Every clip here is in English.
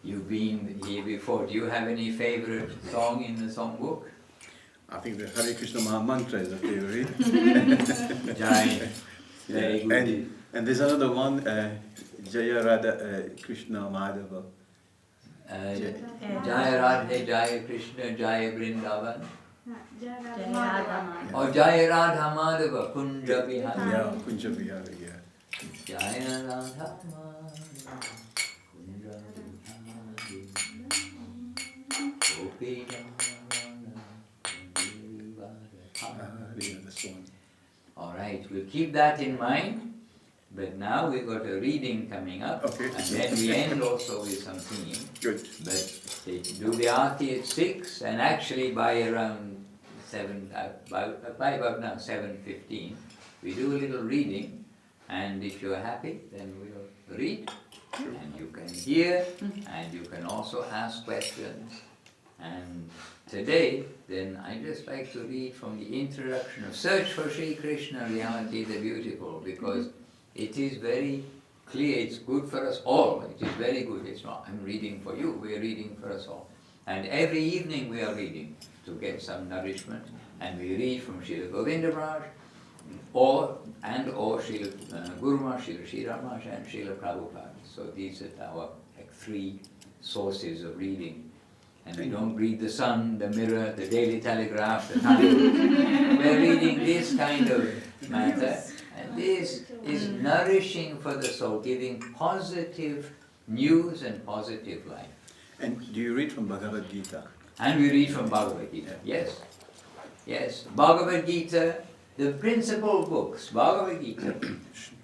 You've been here before. Do you have any favorite song in the songbook? I think the Hare Krishna Maha Mantra is a favorite. Jai. Very good. And there's another one, Jaya Radha Krishna Madhava. Jaya Radha, Jaya Krishna, Jaya Vrindavan. Or Jaya Radha Madhava, Kunja Vihari. Yeah, Kunja Vihari, yeah. Jaya Radha Madhava. All right, we'll keep that in mind. But now we've got a reading coming up, okay. And then we end also with some singing. Good. But they do the aarti at 6, and actually by around 7:15, we do a little reading. And if you're happy, then we'll read, and you can hear, and you can also ask questions. And today, then I'd just like to read from the introduction of Search for Sri Krishna, Reality the Beautiful, because it is very clear, it's good for us all. It is very good. It's not, I'm reading for you, we're reading for us all. And every evening we are reading to get some nourishment. And we read from Srila Govinda Maharaj, or Srila Guru Maharaj, Srila Śrīla Maharaj, and Srila Prabhupada. So these are our three sources of reading. And we don't read the Sun, the Mirror, the Daily Telegraph, the Times. We're reading this kind of matter. And this is nourishing for the soul, giving positive news and positive life. And do you read from Bhagavad Gita? And we read from Bhagavad Gita, yes. Yes, Bhagavad Gita, the principal books, Bhagavad Gita,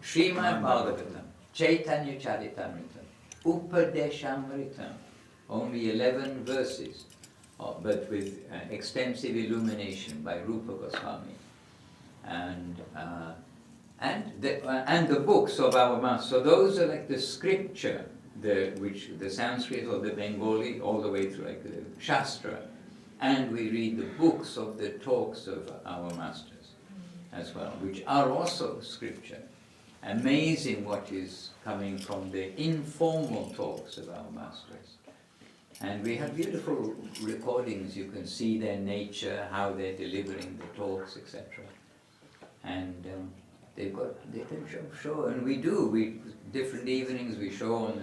Śrīmad Bhagavatam, Chaitanya Charitamrita, Upadeshamrita, only 11 verses, but with extensive illumination by Rupa Goswami. And the books of our Master. So those are like the scripture, the Sanskrit or the Bengali, all the way through like the Shastra. And we read the books of the talks of our Masters as well, which are also scripture. Amazing what is coming from the informal talks of our Masters. And we have beautiful recordings. You can see their nature, how they're delivering the talks, etc. And they can show, and we do. Different evenings we show on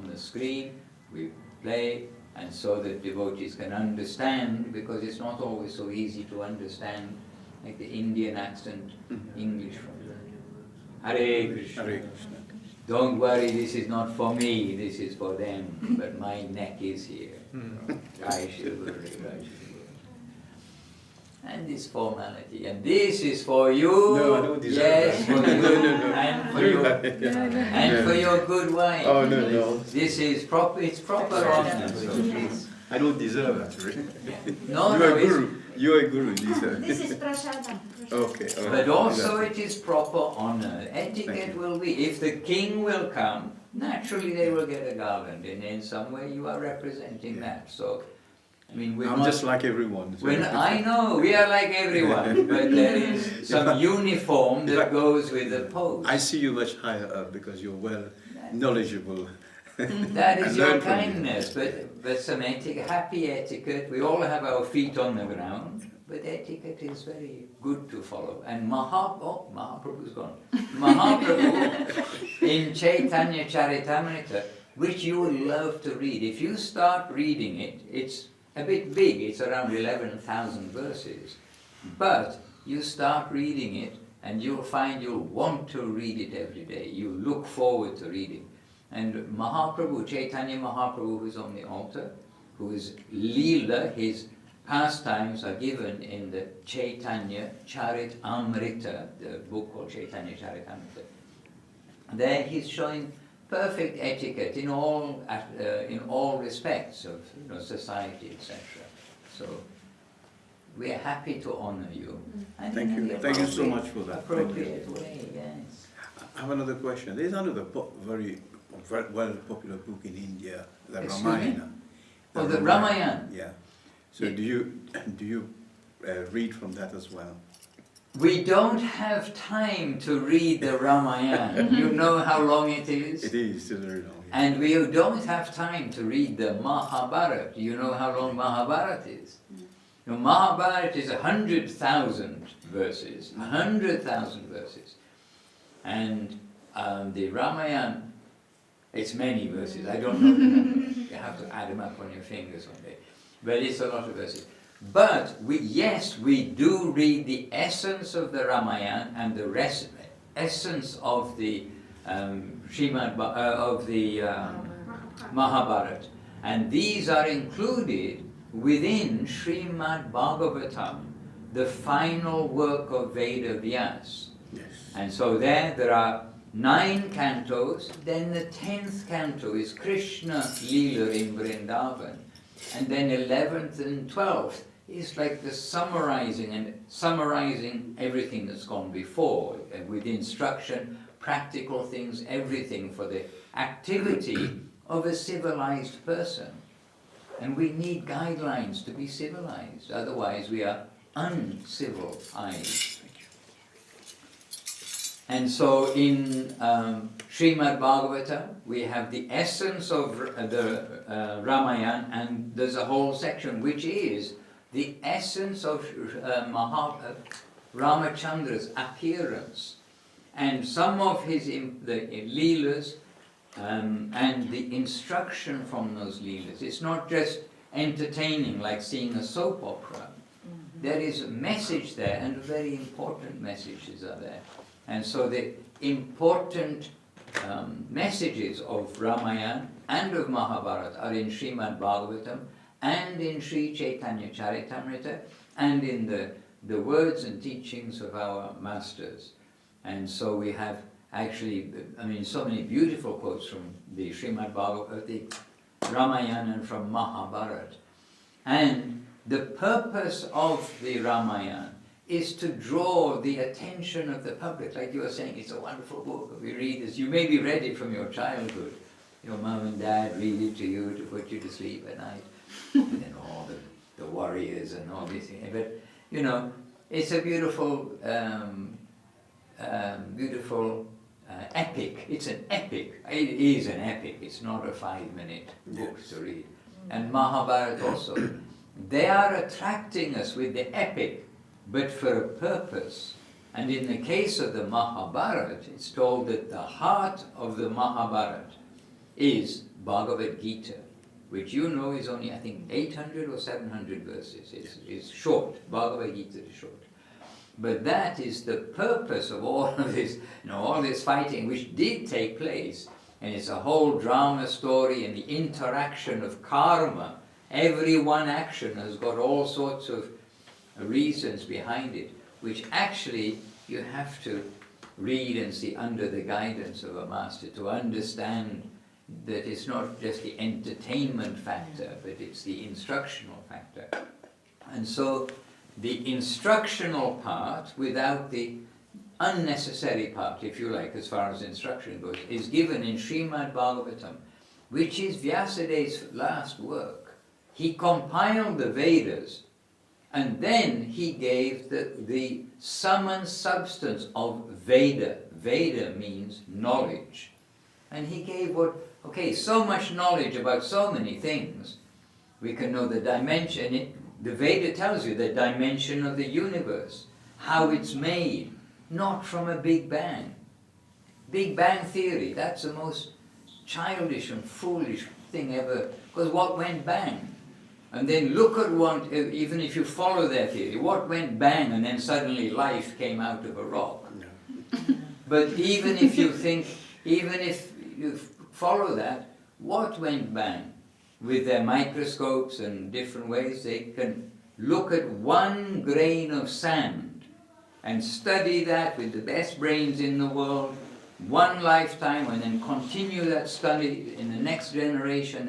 the screen. We play, and so that devotees can understand, because it's not always so easy to understand, like the Indian accent, English from Hare Krishna. Hare Krishna. Don't worry, this is not for me, this is for them, but my neck is here. Jai Shri Guru, Jai Shri Guru. And this formality, and this is for you. No, I don't deserve yes, that. For you, and for your and for your good wife. Oh no. This is proper. It's proper honor. I don't deserve that. Really. No, you're a guru. You're a guru. This is prasadam. Okay. But also it is proper honor. Etiquette will be, if the king will come, naturally they will get a garland, and in some way you are representing that. So, I mean, I'm just like everyone. So. I know, we are like everyone, but there is some uniform that goes with the pose. I see you much higher up because you're well knowledgeable. That is your kindness, but some happy etiquette. We all have our feet on the ground, but etiquette is very good to follow. And Mahaprabhu's gone. Mahaprabhu in Chaitanya Charitamrita which you will love to read. If you start reading it, it's a bit big, it's around 11,000 verses, but you start reading it and you'll find you'll want to read it every day. You look forward to reading. And Mahaprabhu, Chaitanya Mahaprabhu, who's on the altar, who is Leela, his pastimes are given in the Chaitanya Charitamrita, the book called Chaitanya Charitamrita. There he's showing perfect etiquette in all respects of society, etc. So we are happy to honor you. And Thank you so much for that. Appropriate way, yes. I have another question. There is another very well popular book in India, the Excuse me? Ramayana. Oh, the Ramayana. Yeah. So do you read from that as well? We don't have time to read the Ramayana. You know how long it is? It is very long. Yeah. And we don't have time to read the Mahabharata. You know how long Mahabharata is? Now, Mahabharata is 100,000 verses. 100,000 verses. And the Ramayana, it's many verses. I don't know the number. You have to add them up on your fingers one day. But it's a lot of verses. But we do read the essence of the Ramayana and the essence of the Mahabharata, and these are included within Srimad Bhagavatam, the final work of Veda Vyas. Yes. And so there are 9 cantos. Then the 10th canto is Krishna Leela in Vrindavan. And then 11th and 12th is like the summarizing everything that's gone before, with instruction, practical things, everything for the activity of a civilized person. And we need guidelines to be civilized, otherwise we are uncivilized. And so in Srimad Bhagavatam, we have the essence of the Ramayana, and there's a whole section which is the essence of Ramachandra's appearance, and some of his the Leelas, and the instruction from those Leelas. It's not just entertaining like seeing a soap opera. There is a message there, and very important messages are there. And so the important messages of Ramayana and of Mahabharata are in Srimad Bhagavatam and in Sri Chaitanya Charitamrita and in the words and teachings of our masters. And so we have actually, so many beautiful quotes from the Srimad Bhagavatam, the Ramayana, and from Mahabharata. And the purpose of the Ramayana is to draw the attention of the public. Like you were saying, it's a wonderful book. We read this. You maybe read it from your childhood. Your mum and dad read it to you to put you to sleep at night. And then all the warriors and all these things. But, it's a beautiful, epic. It's an epic. It is an epic. It's not a 5-minute book to read. And Mahabharata also. They are attracting us with the epic, but for a purpose. And in the case of the Mahabharata, it's told that the heart of the Mahabharata is Bhagavad Gita, which is only, I think, 800 or 700 verses. It's short. Bhagavad Gita is short. But that is the purpose of all of this, all this fighting, which did take place. And it's a whole drama story and the interaction of karma. Every one action has got all sorts of reasons behind it, which actually you have to read and see under the guidance of a master to understand that it's not just the entertainment factor, but it's the instructional factor. And so the instructional part, without the unnecessary part, if you like, as far as instruction goes, is given in Srimad Bhagavatam, which is Vyasadev's last work. He compiled the Vedas, and then he gave the sum and substance of Veda. Veda means knowledge. And he gave so much knowledge about so many things. We can know the dimension. The Veda tells you the dimension of the universe, how it's made, not from a Big Bang. Big Bang theory, that's the most childish and foolish thing ever, because what went bang? And then look at what, even if you follow their theory, what went bang and then suddenly life came out of a rock? No. But even if you think, even if you follow that, what went bang? With their microscopes and different ways, they can look at one grain of sand and study that with the best brains in the world, one lifetime, and then continue that study in the next generation,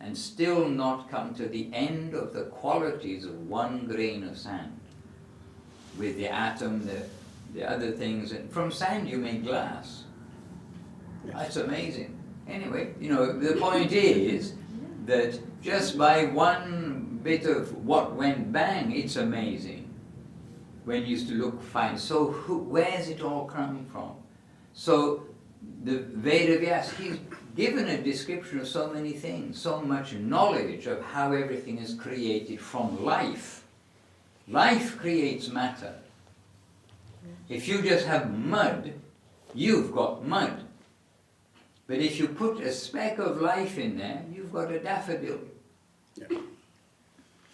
and still not come to the end of the qualities of one grain of sand. With the atom, the other things, and from sand you make glass. Yes. That's amazing. Anyway, the point is that just by one bit of what went bang, it's amazing. When you used to look fine, so where's it all come from? So the Vedavyas, he's given a description of so many things, so much knowledge of how everything is created from life. Life creates matter. If you just have mud, you've got mud. But if you put a speck of life in there, you've got a daffodil. Yeah.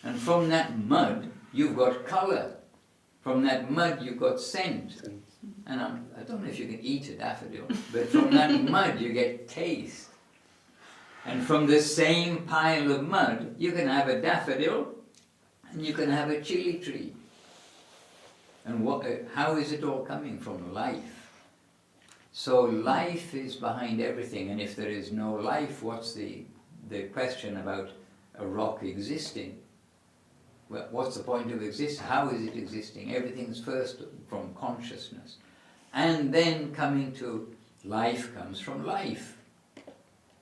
And from that mud, you've got colour. From that mud, you've got scent. And I don't know if you can eat a daffodil, but from that mud, you get taste. And from the same pile of mud, you can have a daffodil, and you can have a chili tree. And how is it all coming from? Life. So life is behind everything, and if there is no life, what's the question about a rock existing? Well, what's the point of existing? How is it existing? Everything's first from consciousness. And then coming to life comes from life.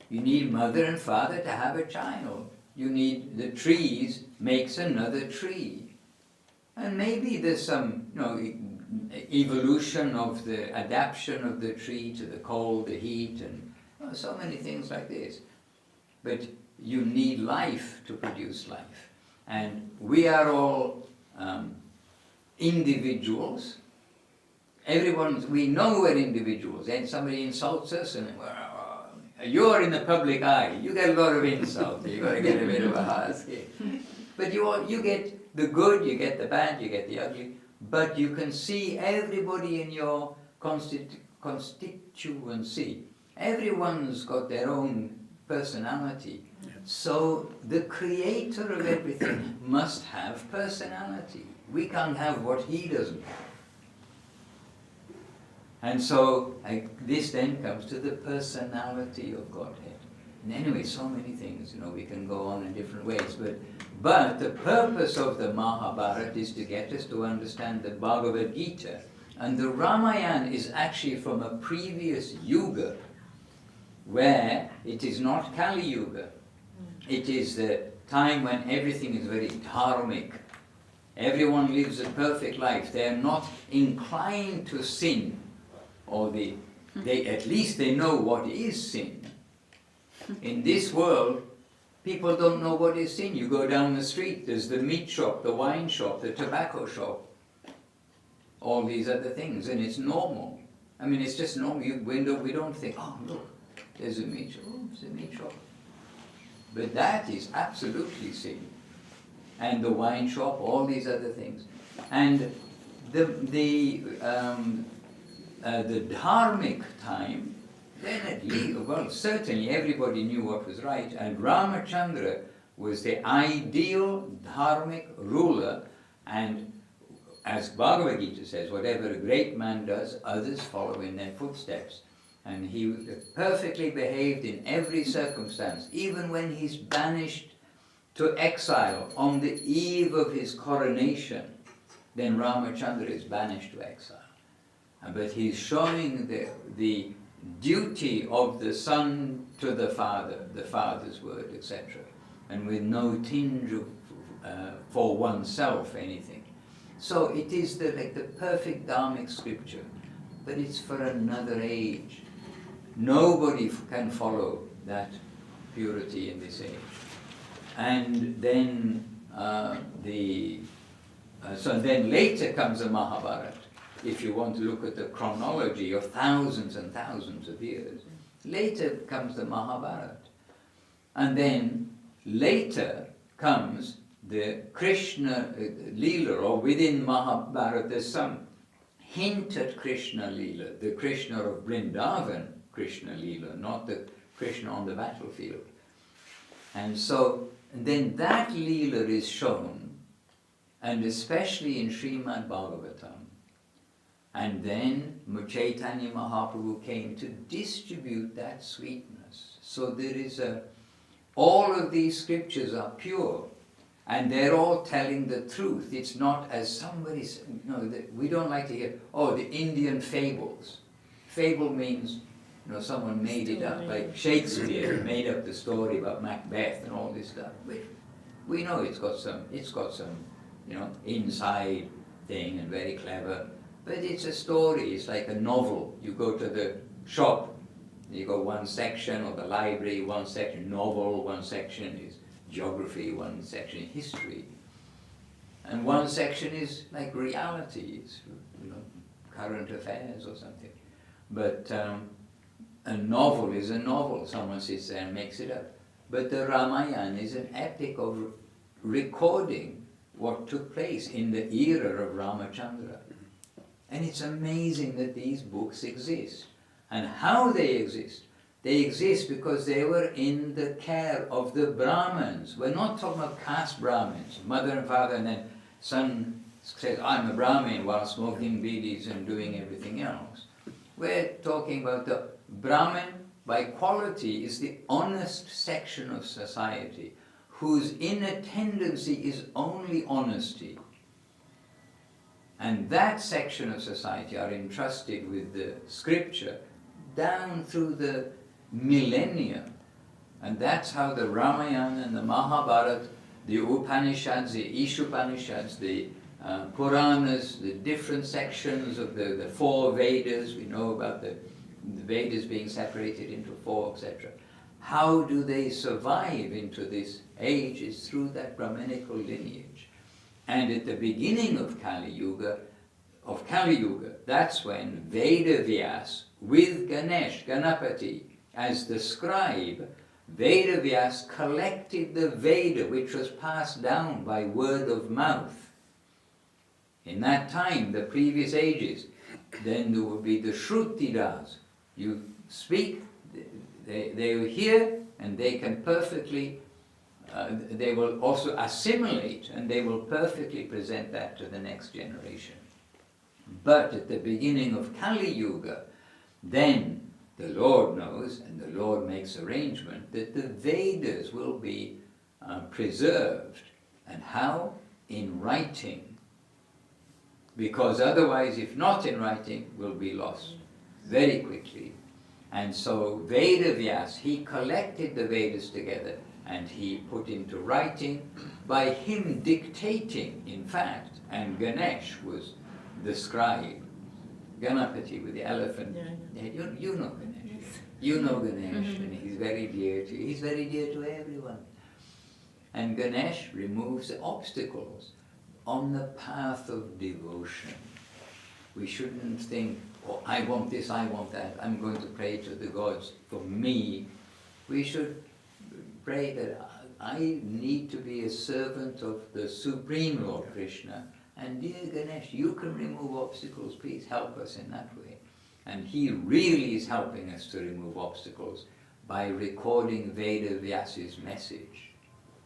You need mother and father to have a child. You need the trees makes another tree. And maybe there's some evolution of the adaptation of the tree to the cold, the heat, and so many things like this. But you need life to produce life. And we are all individuals. We know we're individuals. And somebody insults us, and you're in the public eye. You get a lot of insult. You've got to get a bit of a hard skin. But you get the good, you get the bad, you get the ugly. But you can see everybody in your constituency. Everyone's got their own personality. Yeah. So the creator of everything must have personality. We can't have what he doesn't have. And so this then comes to the personality of Godhead. And anyway, so many things, we can go on in different ways. But the purpose of the Mahabharata is to get us to understand the Bhagavad Gita. And the Ramayana is actually from a previous yuga, where it is not Kali Yuga. It is the time when everything is very dharmic. Everyone lives a perfect life. They are not inclined to sin, or at least they know what is sin. In this world, people don't know what is sin. You go down the street, there's the meat shop, the wine shop, the tobacco shop, all these other things, and it's normal. I mean, it's just normal. We don't think, oh, look, there's a meat shop. Oh, it's a meat shop. But that is absolutely sin. And the wine shop, all these other things. And the dharmic time, then at least, well, certainly everybody knew what was right, and Ramachandra was the ideal dharmic ruler, and as Bhagavad Gita says, whatever a great man does, others follow in their footsteps. And he perfectly behaved in every circumstance, even when he's banished to exile on the eve of his coronation, then Ramachandra is banished to exile. But he's showing the duty of the son to the father's word, etc. And with no tinge of, for oneself anything. So it is the perfect dharmic scripture, but it's for another age. Nobody can follow that purity in this age. And then so then later comes the Mahabharata, if you want to look at the chronology of thousands and thousands of years. Later comes the Mahabharata. And then later comes the Krishna Leela, or within Mahabharata there's some hint at Krishna Leela, the Krishna of Vrindavan Krishna Leela, not the Krishna on the battlefield. And so then that Leela is shown, and especially in Srimad Bhagavatam. And then Chaitanya Mahaprabhu came to distribute that sweetness. So there is all of these scriptures are pure, and they're all telling the truth. It's not as somebody's, we don't like to hear, oh, the Indian fables. Fable means, someone made it up, like Shakespeare made up the story about Macbeth and all this stuff. We know it's got some, inside thing and very clever, but it's a story. It's like a novel. You go to the shop, you go one section, or the library, one section novel, one section is geography, one section is history, and one section is like reality, it's, current affairs or something. But a novel is a novel. Someone sits there and makes it up. But the Ramayana is an epic of recording what took place in the era of Ramachandra. And it's amazing that these books exist. And how they exist. They exist because they were in the care of the Brahmins. We're not talking about caste Brahmins, mother and father, and then son says, I'm a Brahmin, while smoking bidis and doing everything else. We're talking about the Brahmin, by quality, is the honest section of society, whose inner tendency is only honesty. And that section of society are entrusted with the scripture down through the millennia. And that's how the Ramayana and the Mahabharata, the Upanishads, the Ishupanishads, the Puranas, the different sections of the four Vedas, we know about the Vedas being separated into four, etc. How do they survive into this age is through that Brahminical lineage. And at the beginning of Kali Yuga, that's when Veda Vyas with Ganesh, Ganapati, as the scribe, Veda Vyas collected the Veda which was passed down by word of mouth. In that time, the previous ages, then there would be the Shrutidas. You speak, they will hear, and they can perfectly, they will also assimilate, and they will perfectly present that to the next generation. But at the beginning of Kali Yuga, then the Lord knows, and the Lord makes arrangement, that the Vedas will be preserved. And how? In writing. Because otherwise, if not in writing, will be lost very quickly. And so Veda Vyas, he collected the Vedas together and he put into writing by him dictating, in fact, and Ganesh was the scribe. Ganapati with the elephant. Yeah. You know Ganesh. Yes. You know Ganesh, and he's very dear to you. He's very dear to everyone. And Ganesh removes the obstacles on the path of devotion. We shouldn't think, oh, I want this, I want that, I'm going to pray to the gods for me. We should pray that I need to be a servant of the Supreme Lord Krishna. And dear Ganesh, you can remove obstacles, please help us in that way. And he really is helping us to remove obstacles by recording Veda Vyasa's message.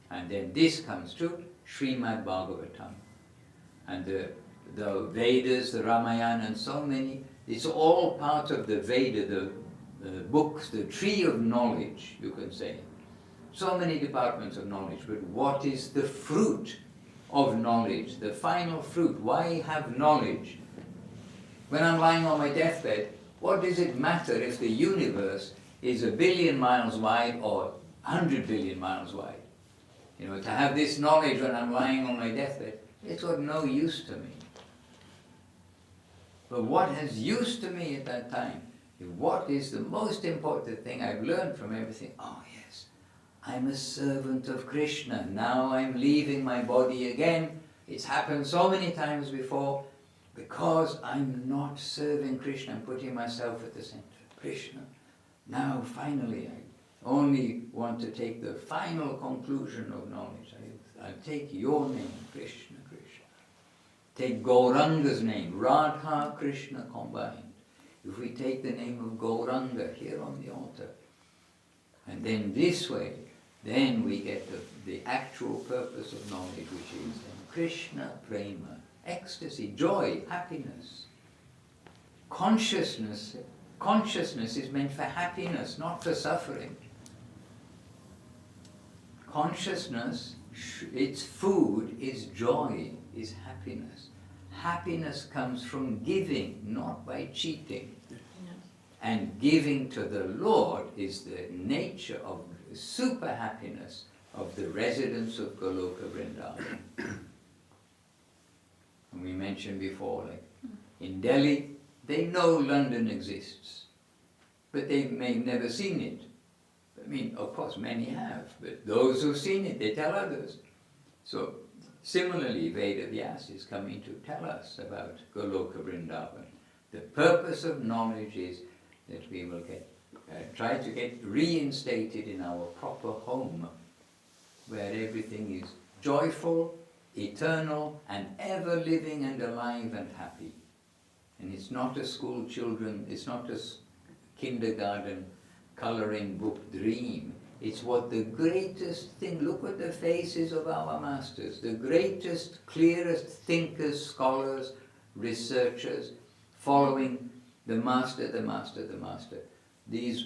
And then this comes to Srimad Bhagavatam. And the Vedas, the Ramayana, and so many, it's all part of the Veda, the books, the tree of knowledge, you can say. So many departments of knowledge, but what is the fruit of knowledge, the final fruit? Why have knowledge? When I'm lying on my deathbed, what does it matter if the universe is 1 billion miles wide or 100 billion miles wide? To have this knowledge when I'm lying on my deathbed, it's got no use to me. But what has use to me at that time? What is the most important thing I've learned from everything? Oh yes, I'm a servant of Krishna. Now I'm leaving my body again. It's happened so many times before. Because I'm not serving Krishna, I'm putting myself at the center. Krishna, Now finally I only want to take the final conclusion of knowledge. I'll take your name, Krishna, Krishna. Take Gauranga's name, Radha, Krishna combined. If we take the name of Gauranga here on the altar, and then this way, then we get the actual purpose of knowledge, which is Krishna prema, ecstasy, joy, happiness. Consciousness is meant for happiness, not for suffering. Consciousness, its food is joy, is happiness. Happiness comes from giving, not by cheating. And giving to the Lord is the nature of super happiness of the residents of Goloka Vrindavan. And we mentioned before, like in Delhi, they know London exists, but they may have never seen it. I mean, of course, many have, but those who've seen it, they tell others. So, similarly, Veda Vyasa is coming to tell us about Goloka Vrindavan. The purpose of knowledge is that we will try to get reinstated in our proper home, where everything is joyful, eternal, and ever living and alive and happy. And it's not a school children, it's not a kindergarten coloring book dream. It's what the greatest thing, look at the faces of our masters, the greatest, clearest thinkers, scholars, researchers, following the master, the master, the master. These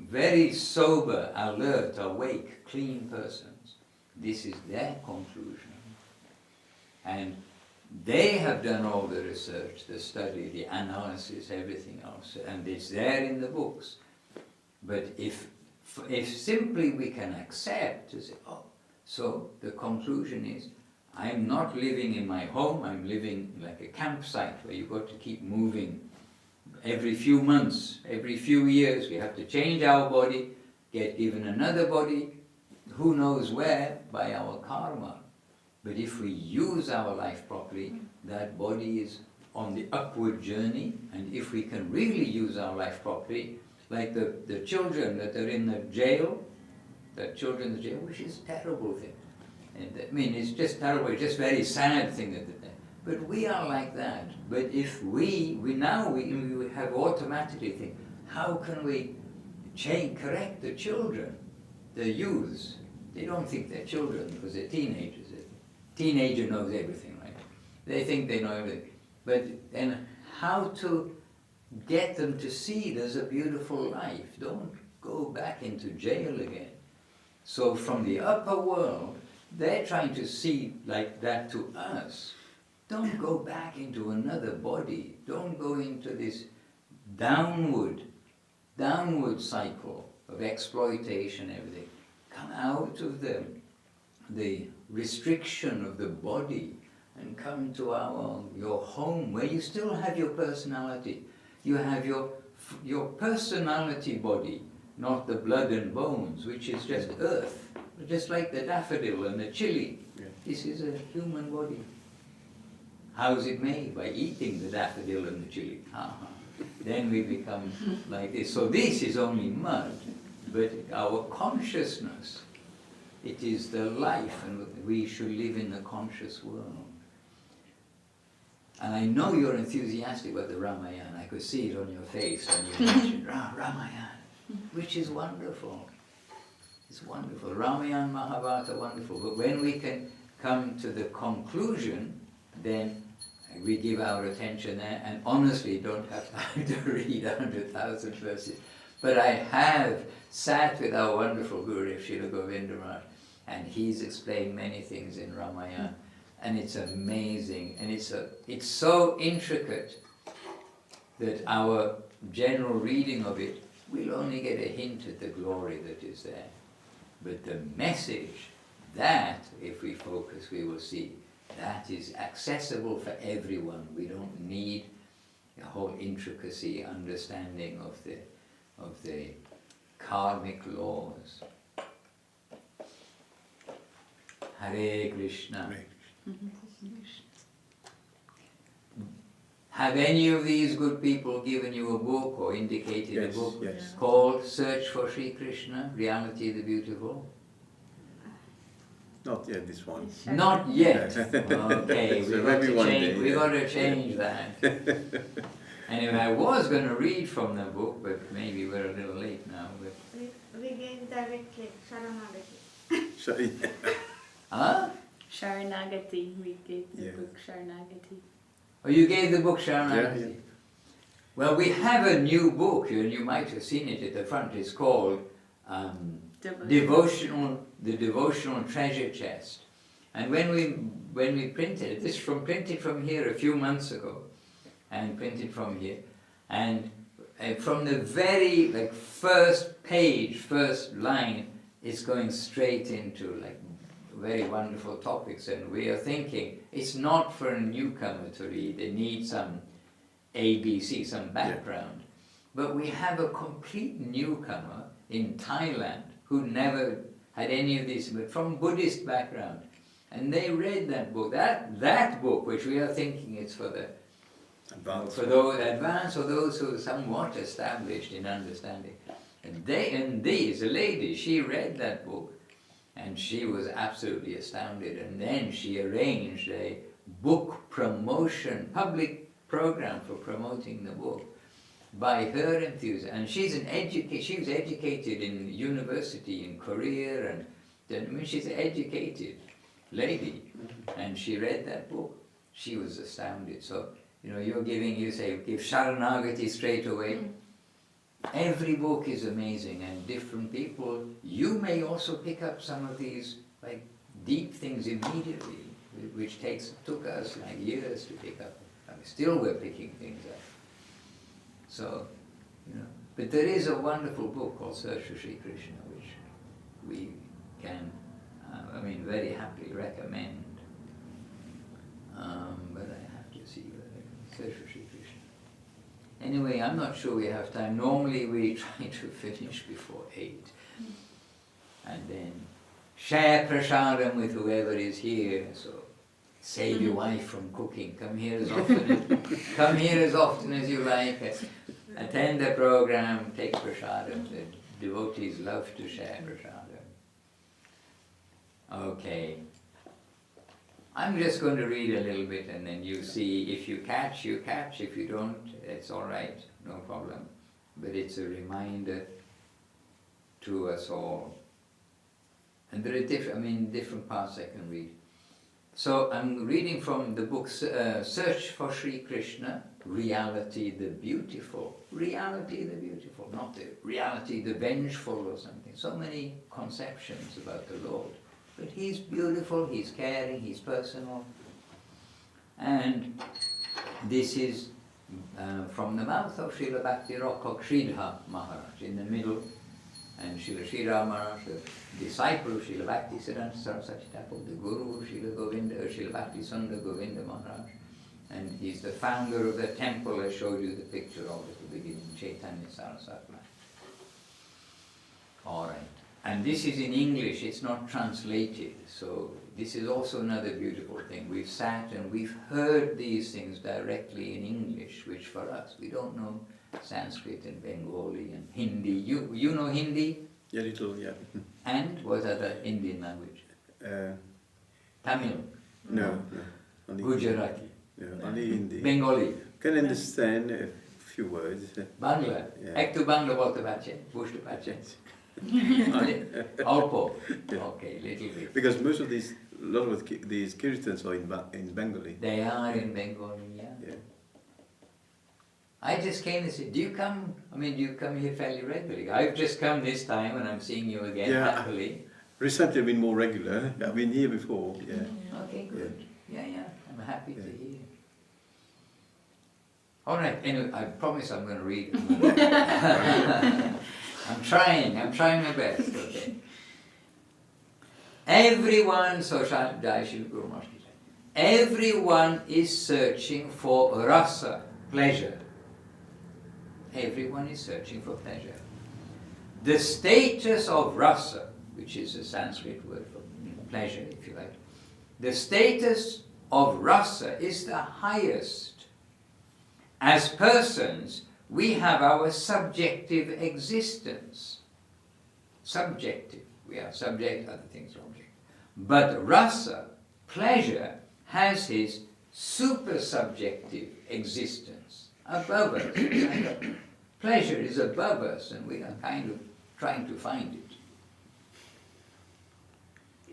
very sober, alert, awake, clean persons. This is their conclusion. And they have done all the research, the study, the analysis, everything else, and it's there in the books. But if simply we can accept to say, oh, so the conclusion is, I'm not living in my home, I'm living like a campsite where you've got to keep moving. Every few months, every few years, we have to change our body, get given another body, who knows where, by our karma. But if we use our life properly, that body is on the upward journey, and if we can really use our life properly, like the children that are in the jail, which is a terrible thing. And I mean, it's just terrible, it's just very sad thing that they're. But we are like that. But if we have automatically think, how can we correct the children, the youths? They don't think they're children because they're teenagers. Teenager knows everything, right? They think they know everything. But then how to get them to see there's a beautiful life. Don't go back into jail again. So from the upper world, they're trying to see like that to us. Don't go back into another body. Don't go into this downward cycle of exploitation, everything. Come out of the restriction of the body and come to your home where you still have your personality. You have your personality body, not the blood and bones, which is just earth, just like the daffodil and the chili. Yeah. This is a human body. How is it made? By eating the daffodil and the chili. Then we become like this. So this is only mud, but our consciousness, it is the life, and we should live in the conscious world. And I know you're enthusiastic about the Ramayana. I could see it on your face when you mentioned Ramayana, which is wonderful. It's wonderful. Ramayana, Mahabharata, wonderful. But when we can come to the conclusion, then we give our attention there, and honestly don't have time to read 100,000 verses. But I have sat with our wonderful Guru, Śrīla Govinda Mahārāj, and he's explained many things in Ramayana, and it's amazing, and it's so intricate that our general reading of it will only get a hint at the glory that is there. But the message, that, if we focus, we will see, that is accessible for everyone. We don't need a whole intricacy, understanding of the karmic laws. Hare Krishna. Have any of these good people given you a book or indicated a book Yes. called Search for Sri Krishna, Reality the Beautiful? Not yet this one. Not yet. Okay, So maybe one day, we yeah. got to change that. Anyway, I was going to read from the book, but maybe we're a little late now. But... We gave directly Sharanagati. So, Huh? Sharanagati, we gave the Yeah. book Sharanagati. Oh, you gave the book Sharanagati? Yeah, yeah. Well, we have a new book, and you might have seen it at the front. It's called The Devotional Treasure Chest. And when we printed it, this is printed from here a few months ago, and printed from here, and from the very first page, first line, it's going straight into very wonderful topics, and we are thinking it's not for a newcomer to read. They need some ABC, some background. Yeah. But we have a complete newcomer in Thailand who never had any of this, but from Buddhist background, and they read that book. That book, which we are thinking is for the those advanced or those who are somewhat established in understanding. And a lady, she read that book. And she was absolutely astounded, and then she arranged a book promotion, public program for promoting the book by her enthusiasm. And she was educated in university in Korea, and she's an educated lady, and she read that book. She was astounded. So, you say, give Sharanagati straight away. Every book is amazing, and different people, you may also pick up some of these deep things immediately, which took us years to pick up. Still we're picking things up. So, but there is a wonderful book called Search for Sri Krishna, which we can, very happily recommend. But I have to see Search for Sri Krishna. Anyway, I'm not sure we have time. Normally we try to finish before 8. And then share prasadam with whoever is here. So save your wife from cooking. Come here as often as you like. Attend the program, take prasadam. The devotees love to share prasadam. Okay. I'm just going to read a little bit, and then you see, if you catch, you catch. If you don't, it's all right, no problem. But it's a reminder to us all. And there are different parts I can read. So I'm reading from the book Search for Sri Krishna, Reality the Beautiful. Reality the Beautiful, not the reality the vengeful or something. So many conceptions about the Lord. But he's beautiful, he's caring, he's personal. And this is from the mouth of Śrīla Bhakti Sridhar Mahārāj in the middle. And Sridhar Mahārāj, the disciple of Śrīla Bhakti Saraswati Thakur, the guru of Śrīla Bhakti Sundar Govinda Mahārāj. And he's the founder of the temple I showed you the picture of at the beginning, Chaitanya Saraswati. All right. And this is in English, it's not translated, so this is also another beautiful thing. We've sat and we've heard these things directly in English, which for us, we don't know Sanskrit and Bengali and Hindi. You know Hindi? Yeah, little, yeah. And what other Indian language? Tamil? No. Gujarati? No, only Hindi. Bengali? Can understand a few words. Bangla? Yeah. Ektu Bangla bolte pace? Bushte pace? Alpo. Okay, little bit. Because most of these kirtans are in Bengali. They are in Bengali, yeah. I just came and said, do you come here fairly regularly? I've just come this time and I'm seeing you again happily. Recently I've been more regular. I've been here before, Okay, good. Yeah, I'm happy to hear. All right, anyway, I promise I'm going to read it. I'm trying my best, okay. Everyone is searching for rasa, pleasure. Everyone is searching for pleasure. The status of rasa, which is a Sanskrit word for pleasure, if you like, the status of rasa is the highest As persons, we have our subjective existence. Subjective. We are subject, other things are object. But rasa, pleasure, has his super-subjective existence above us. Pleasure is above us, and we are kind of trying to find it.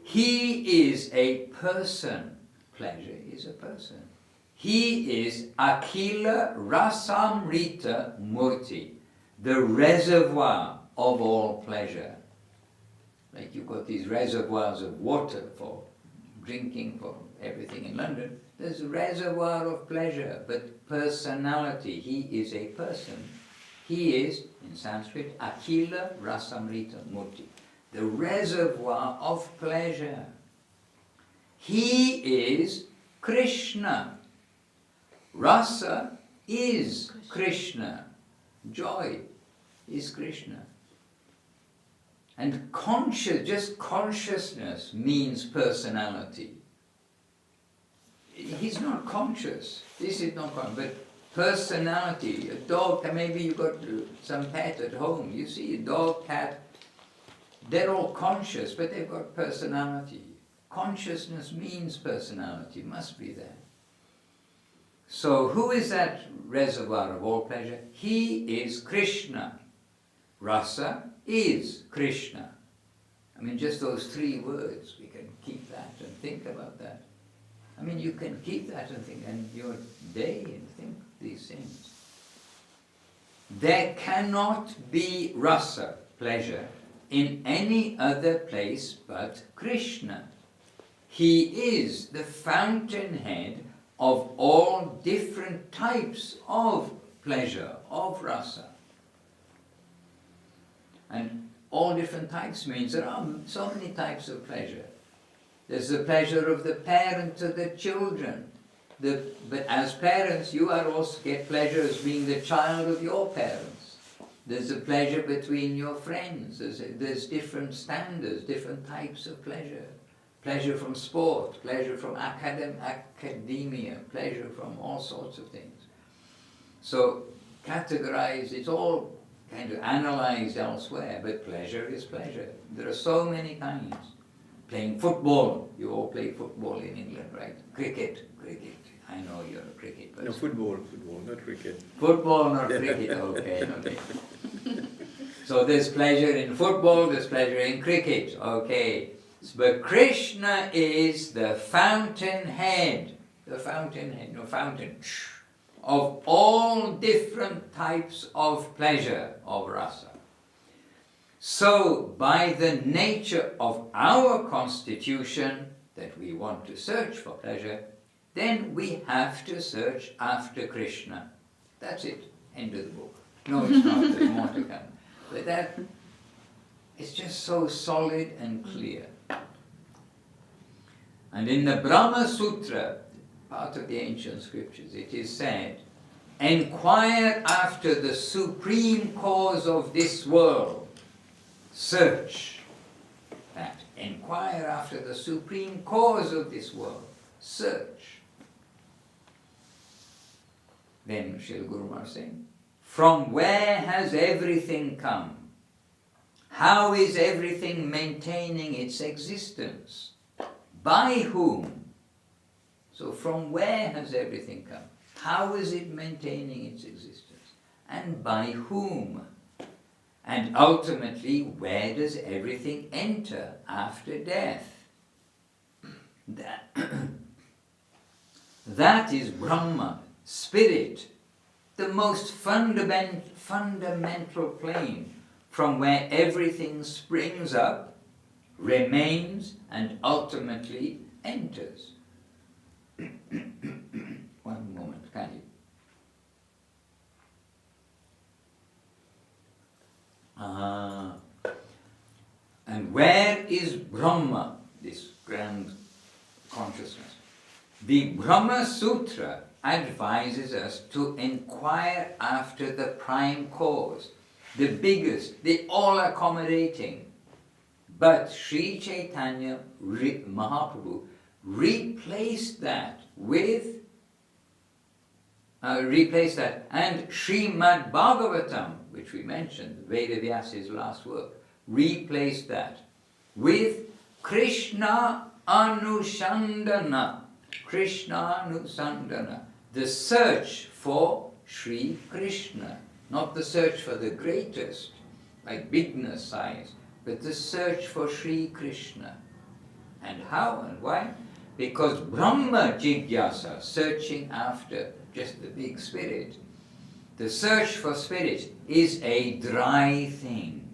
He is a person. Pleasure is a person. He is Akhila Rasamrita Murti, the reservoir of all pleasure. Like you've got these reservoirs of water for drinking, for everything in London. There's a reservoir of pleasure, but personality. He is a person. He is, in Sanskrit, Akhila Rasamrita Murti, the reservoir of pleasure. He is Krishna. Rasa is Krishna. Joy is Krishna. And just consciousness means personality. He's not conscious. This is not conscious. But personality, a dog, maybe you've got some pet at home. You see a dog, cat, they're all conscious, but they've got personality. Consciousness means personality, must be there. So who is that reservoir of all pleasure? He is Krishna. Rasa is Krishna. I mean, just those 3 words, we can keep that and think about that. I mean, you can keep that and think, and your day and think these things. There cannot be rasa, pleasure, in any other place but Krishna. He is the fountainhead of all different types of pleasure, of rasa. And all different types means there are so many types of pleasure. There's the pleasure of the parent to the children. But as parents, you are also get pleasure as being the child of your parents. There's a pleasure between your friends. There's different standards, different types of pleasure. Pleasure from sport, pleasure from academia, pleasure from all sorts of things. So categorized, it's all kind of analyzed elsewhere, but pleasure is pleasure. There are so many kinds. Playing football, you all play football in England, right? Cricket. I know you're a cricket person. No, football, not cricket. Football, not cricket, okay. So there's pleasure in football, there's pleasure in cricket, okay. But Krishna is the fountainhead of all different types of pleasure, of rasa. So, by the nature of our constitution, that we want to search for pleasure, then we have to search after Krishna. That's it. End of the book. No, it's not. There's more to come. But that, it's just so solid and clear. And in the Brahma Sutra, part of the ancient scriptures, it is said, "Enquire after the supreme cause of this world." Search that. Enquire after the supreme cause of this world. Search. Then Śrīla Guru Maharāj saying, from where has everything come? How is everything maintaining its existence? By whom? So from where has everything come? How is it maintaining its existence? And by whom? And ultimately, where does everything enter after death? That is Brahma, spirit, the most fundamental plane from where everything springs up, remains, and ultimately enters. One moment, can you? And where is Brahma, this grand consciousness? The Brahma Sutra advises us to inquire after the prime cause, the biggest, the all-accommodating. But Sri Chaitanya Mahaprabhu replaced that with replace that. And Srimad Bhagavatam, which we mentioned, Veda Vyasa's last work, replace that with Krishna Anusandana. Krishna Anusandana. The search for Sri Krishna. Not the search for the greatest, like bigness, size, but the search for Sri Krishna. And how and why? Because Brahma Jigyasa, searching after just the big spirit, the search for spirit is a dry thing.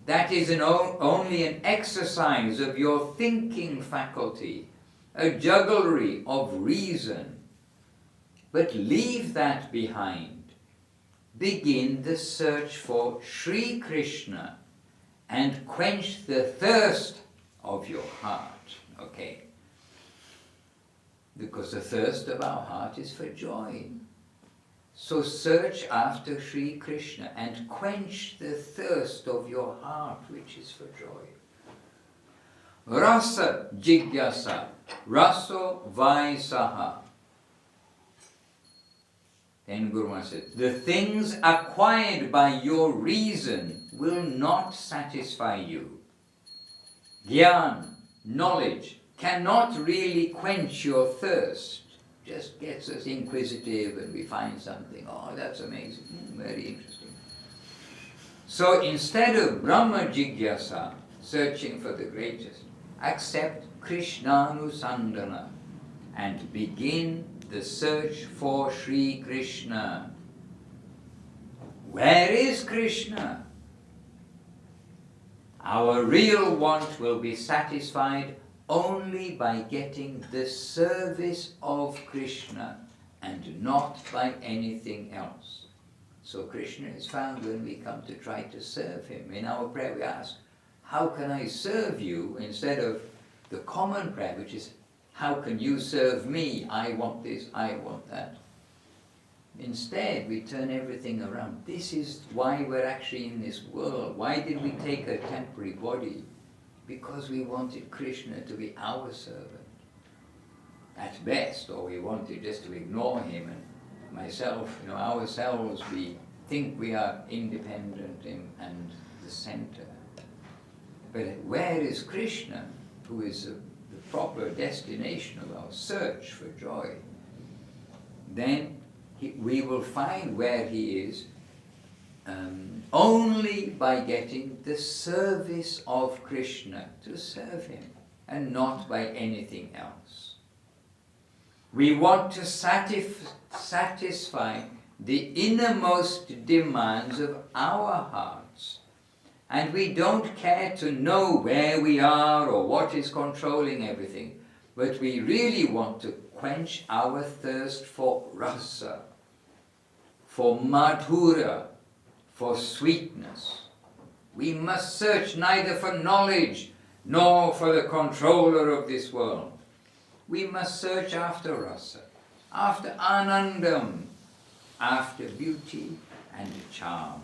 That is only an exercise of your thinking faculty, a jugglery of reason. But leave that behind. Begin the search for Sri Krishna and quench the thirst of your heart. Okay? Because the thirst of our heart is for joy. So search after Sri Krishna and quench the thirst of your heart, which is for joy. Rasa jigyasa, raso vaisaha. Then Guru Maharaj said, the things acquired by your reason will not satisfy you. Gyan, knowledge, cannot really quench your thirst. Just gets us inquisitive and we find something. Oh, that's amazing. Very interesting. So instead of Brahma Jigyasa, searching for the greatest, accept Krishnanusandana and begin the search for Sri Krishna. Where is Krishna? Our real want will be satisfied only by getting the service of Krishna and not by anything else. So Krishna is found when we come to try to serve him. In our prayer we ask, how can I serve you? Instead of the common prayer, which is, how can you serve me? I want this, I want that. Instead, we turn everything around. This is why we're actually in this world. Why did we take a temporary body? Because we wanted Krishna to be our servant. At best, or we wanted just to ignore him and myself, ourselves, we think we are independent and the center. But where is Krishna, who is the proper destination of our search for joy? Then we will find where he is only by getting the service of Krishna, to serve him, and not by anything else. We want to satisfy the innermost demands of our hearts, and we don't care to know where we are or what is controlling everything, but we really want to quench our thirst for rasa, for madhura, for sweetness. We must search neither for knowledge nor for the controller of this world. We must search after rasa, after anandam, after beauty and charm.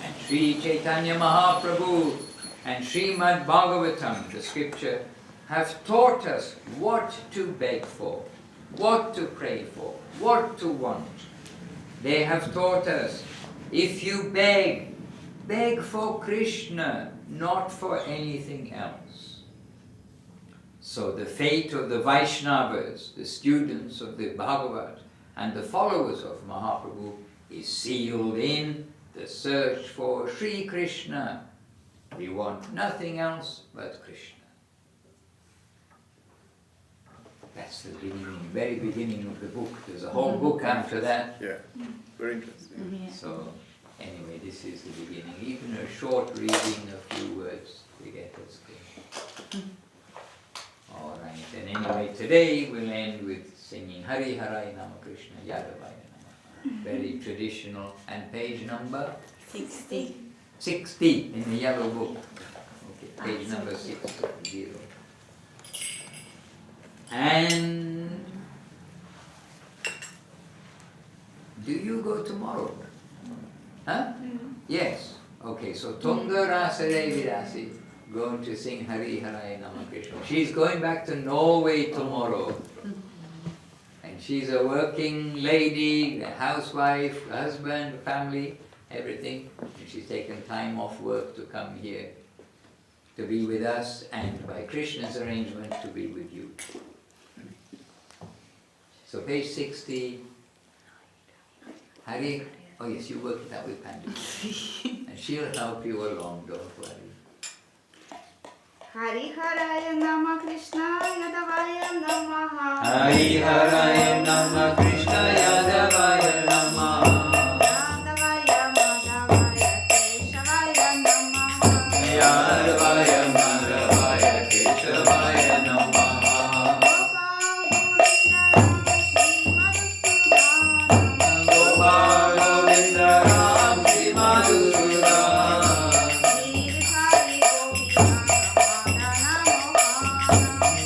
And Sri Chaitanya Mahaprabhu and Srimad Bhagavatam, the scripture, have taught us what to beg for, what to pray for, what to want. They have taught us, if you beg, beg for Krishna, not for anything else. So the fate of the Vaishnavas, the students of the Bhagavat, and the followers of Mahaprabhu is sealed in the search for Sri Krishna. We want nothing else but Krishna. That's the beginning, very beginning of the book. There's a whole book after that. Yeah, very interesting. Yeah. So, anyway, this is the beginning. Even a short reading, a few words to get us there. All right, and anyway, today we'll end with singing Hari Harai Nama Krishna Yadavaya Nama. Very traditional. And page number? 60. 60 in the yellow book. Okay, page number 60. And do you go tomorrow? Huh? Yes. Okay, so Tunga Rasare Virasi, going to sing Hari Harai Nama Krishna. She's going back to Norway tomorrow. And she's a working lady, a housewife, husband, family, everything. And she's taken time off work to come here to be with us and by Krishna's arrangement to be with you. So page 60, Hari, oh yes, you work that with Pandit. And she'll help you along, don't worry. Hari Haraya Nama Krishna Yadavaya Namaha. Hari Haraya Nama Krishna Yadavaya Namaha. Yadavaya Madhavaya Keshavaya Namaha. Yadavaya Madhavaya Keshavaya Namaha. Gopal Govinda Ram Shri Madhusūdan.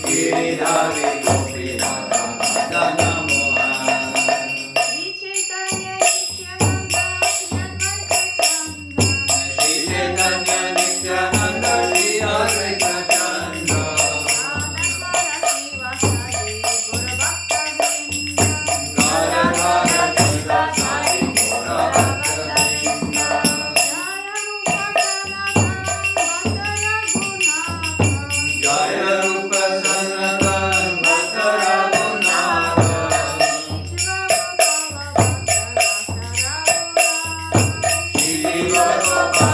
Giridhari Gopinatha Madana Mohan. Shri Chaitanya Nityananda Shri Advaita Chandra. Shri Chaitanya Nityananda Shri Advaita Chandra. Radha Shiva Sari Gora Bhakta Vrinda. Jaya Rupa Sanatan Bhakta Raghunatha. Śrīla Bhakti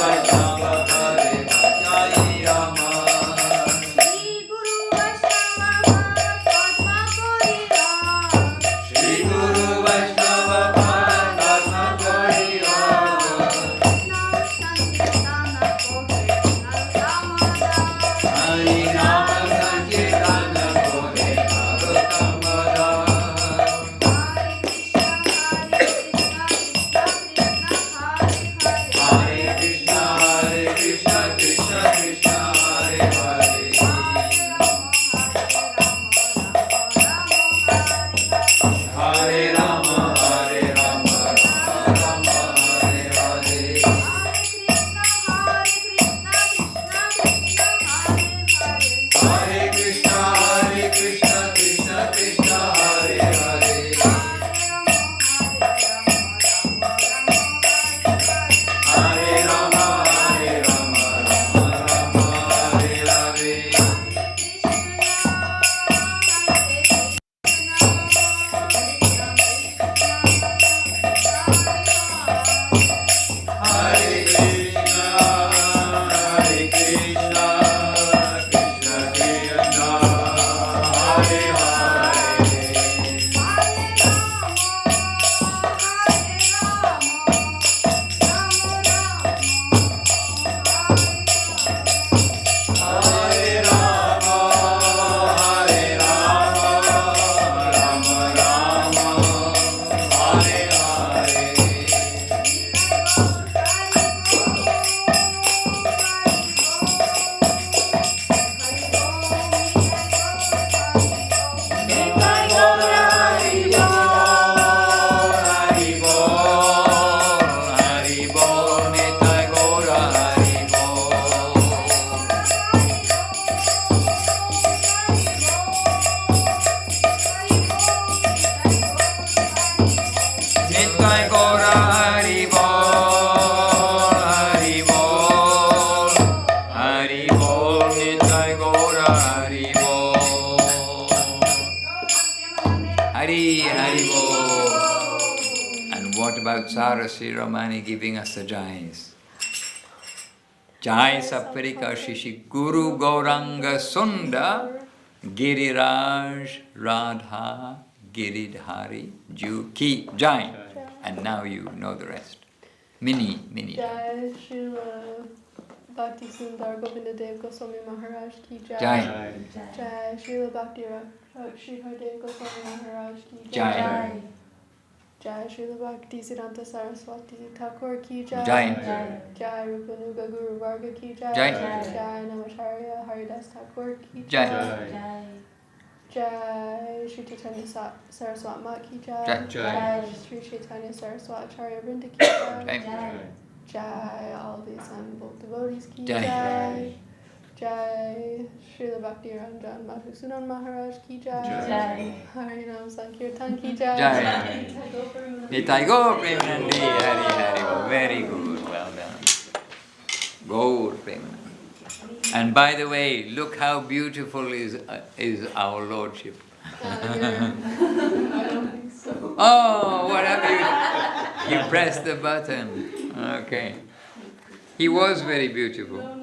Rañjan Hare Krishna Saraswati Ramani giving us the jais. Jai Saparika Shishi Guru Gauranga Sundar Giriraj Radha Giridhari Ju Ki Jai. And now you know the rest. Mini. Jai Śrīla Bhakti Sundar Govinda Dev Goswami Mahārāj ki Jai. Jai. Jai Śrīla Bhakti Rañjan Dev Goswami Mahārāj ki Jai. Jai. Jai Śrīla Bhakti Siddhanta Saraswati Thakur ki Jai. Jai. Jai Rupanuga Guru Varga ki Jai. Jai. Jai Namacharya Haridas Thakur ki Jai. Jai. Jai Shri Chaitanya Saraswat Mat ki Jai. Jai. Jai Shri Chaitanya Saraswat Acharya Vrinda ki Jai. Jai. Jai all the assembled devotees ki Jai. Jai. Jai Śrīla Bhakti Rañjan Madhusūdan Mahārāj ki Jai. Jai. Harinam Sankirtan ki Jai. Jai. Nitai Gaur Premanandi. Hari. Very good. Well done. Gaur Premanandi. And by the way, look how beautiful is our Lordship. I don't think so. Oh, what have you? You pressed the button. Okay. He was very beautiful. No,